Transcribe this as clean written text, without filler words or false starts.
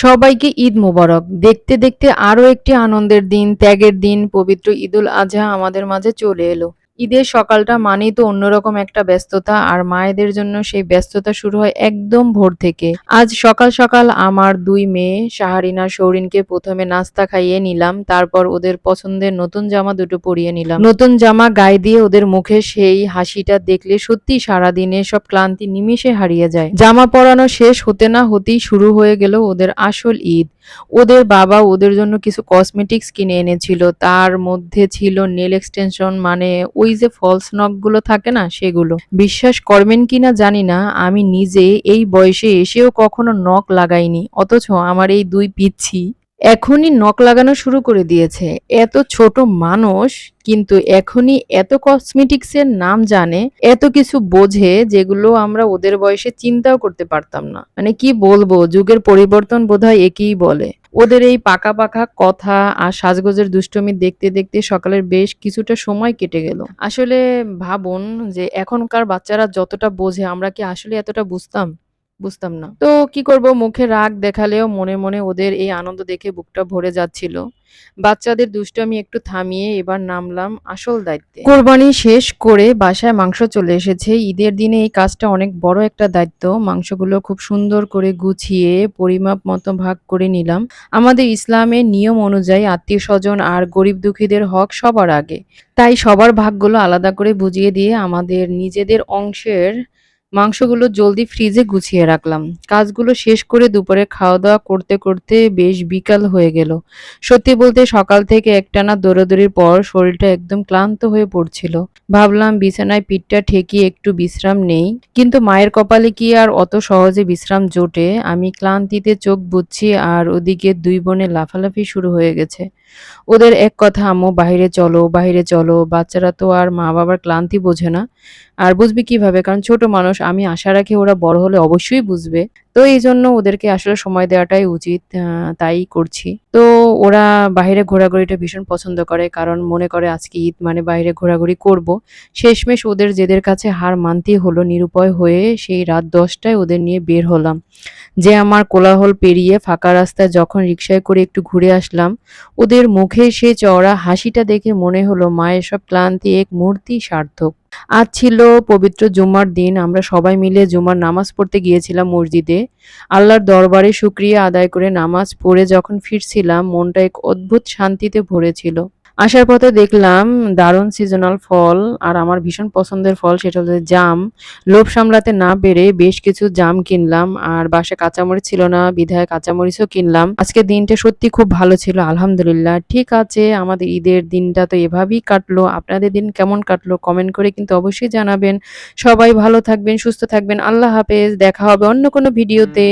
সবাইকে ঈদ মোবারক। দেখতে দেখতে আরো একটি আনন্দের দিন, ত্যাগের দিন, পবিত্র ঈদুল আজহা আমাদের মাঝে চলে এলো। ঈদের সকালটা মানেই তো অন্যরকম একটা ব্যস্ততা, আর মায়েদের জন্য সেই ব্যস্ততা শুরু হয় একদম ভোর থেকে। আজ সকাল সকাল আমার ২ মেয়ে শাহারিন আর সৌরিনকে প্রথমে নাস্তা খাইয়ে নিলাম, তারপর ওদের পছন্দের নতুন জামা দুটো পরিয়ে নিলাম। নতুন জামা গায়ে দিয়ে ওদের মুখে সেই হাসিটা দেখলে সত্যি সারাদিনের সব ক্লান্তি নিমিষে হারিয়ে যায়। জামা পরানো শেষ হতে না হতেই শুরু হয়ে গেল ওদের আসল ঈদ। ওদের বাবা ওদের জন্য কিছু কসমেটিক্স কিনে এনেছিল। তার মধ্যে ছিল নেল এক্সটেনশন, মানে ওই যে ফলস নখগুলো থাকে না সেগুলো। বিশ্বাস করবেন কিনা জানি না, আমি নিজে এই বয়সে এসেও কখনো নখ লাগাইনি। অথচ আমার এই ২ পিচ্ছি এখনই নখ লাগানো শুরু করে দিয়েছে। এত ছোট মানুষ কিন্তু এখনই এত কসমেটিক্স এর নাম জানে, এত কিছু বোঝে যেগুলো আমরা ওদের বয়সে চিন্তাও করতে পারতাম না। মানে কি বলবো, যুগের পরিবর্তন বোধহয় একেই বলে। ওদের এই পাকা পাকা কথা আর সাজগোজের দুষ্টুমি দেখতে দেখতে সকালের বেশ কিছুটা সময় কেটে গেল। আসলে ভাবুন যে এখনকার বাচ্চারা যতটা বোঝে আমরা কি আসলে এতটা বুঝতাম না। তো কি করব, মুখে রাগ দেখালেও মনে মনে ওদের এই আনন্দ দেখে বুকটা ভরে যাচ্ছিল। বাচ্চাদের দুষ্টামি একটু থামিয়ে এবার নামলাম আসল দায়িত্বে। কোরবানি শেষ করে বাসায় মাংস চলে এসেছে। ঈদের দিনে এই কাজটা অনেক বড় একটা দায়িত্ব। মাংসগুলো খুব সুন্দর করে গুছিয়ে পরিমাপ মতো ভাগ করে নিলাম। আমাদের ইসলামের নিয়ম অনুযায়ী আত্মীয়স্বজন আর গরিব দুঃখীদের হক সবার আগে। তাই সবার ভাগগুলো আলাদা করে বুঝিয়ে দিয়ে আমাদের নিজেদের অংশের মাংসগুলো জলদি ফ্রিজে গুছিয়ে রাখলাম। কাজগুলো শেষ করে দুপুরে খাওয়া-দাওয়া করতে করতে বেশ বিকাল হয়ে গেল। সত্যি বলতে সকাল থেকে একটানা দৌড়াদৌড়ির পর শরীরটা একদম ক্লান্ত হয়ে পড়ছিল। ভাবলাম বিছানায় পিঠটা ঠেকিয়ে একটু বিশ্রাম নেই। কিন্তু মায়ের কপালে কি আর অত সহজে বিশ্রাম জোটে? আমি ক্লান্তিতে চোখ বুজছি আর ওদিকে ২ বোনের লাফালাফি শুরু হয়ে গেছে। ওদের এক কথা, আম্মু বাহিরে চলো, বাহিরে চলো। বাচ্চারা তো আর মা-বাবার ক্লান্তি বোঝে না। আর বুঝবে কিভাবে? কারণ ছোট মানুষ। আমি আশা রাখি ওরা বড় হলে অবশ্যই বুঝবে। তো এইজন্য ওদেরকে আসলে সময় দেওয়াটাই উচিত। তাই করছি। তো ওরা বাহিরে ঘোরাঘুরিটা ভীষণ পছন্দ করে। কারণ মনে করে আজকে ঈদ মানে বাইরে ঘোরাঘুরি করব। শেষমেশ ওদের জেদের কাছে হার মানতেই হলো। নিরুপায় হয়ে সেই রাত ১০ টায় ওদের নিয়ে বের হলাম। যে আমার কোলাহল পেরিয়ে ফাঁকা রাস্তায় যখন রিকশায় করে একটু ঘুরে আসলাম, ওদের মুখে সেই চওড়া হাসিটা দেখে মনে হলো মায়ের সব ক্লান্তি এক মুহূর্তেই সার্থক। আজ ছিল পবিত্র জুম্মার দিন। আমরা সবাই মিলে জুমার নামাজ পড়তে গিয়েছিলাম মসজিদে। আল্লাহর দরবারে শুকরিয়া আদায় করে নামাজ পড়ে যখন ফিরছিলাম, মনটা এক অদ্ভুত শান্তিতে ভরেছিল। আসার পথে দেখলাম দারুণ সিজনাল ফল, আর আমার ভীষণ পছন্দের ফল সেটা হলো জাম। লোভ সামলাতে না পেরে বেশ কিছু জাম কিনলাম, আর বাসায় কাঁচামরিচ ছিল না বিধায় কাঁচামরিচও কিনলাম। আজকের দিনটা সত্যি খুব ভালো ছিল, আলহামদুলিল্লাহ। ঠিক আছে, আমাদের ঈদের দিনটা তো এভাবেই কাটলো। আপনাদের দিন কেমন কাটলো কমেন্ট করে কিন্তু অবশ্যই জানাবেন। সবাই ভালো থাকবেন, সুস্থ থাকবেন। আল্লাহ হাফেজ। দেখা হবে অন্য কোনো ভিডিওতে।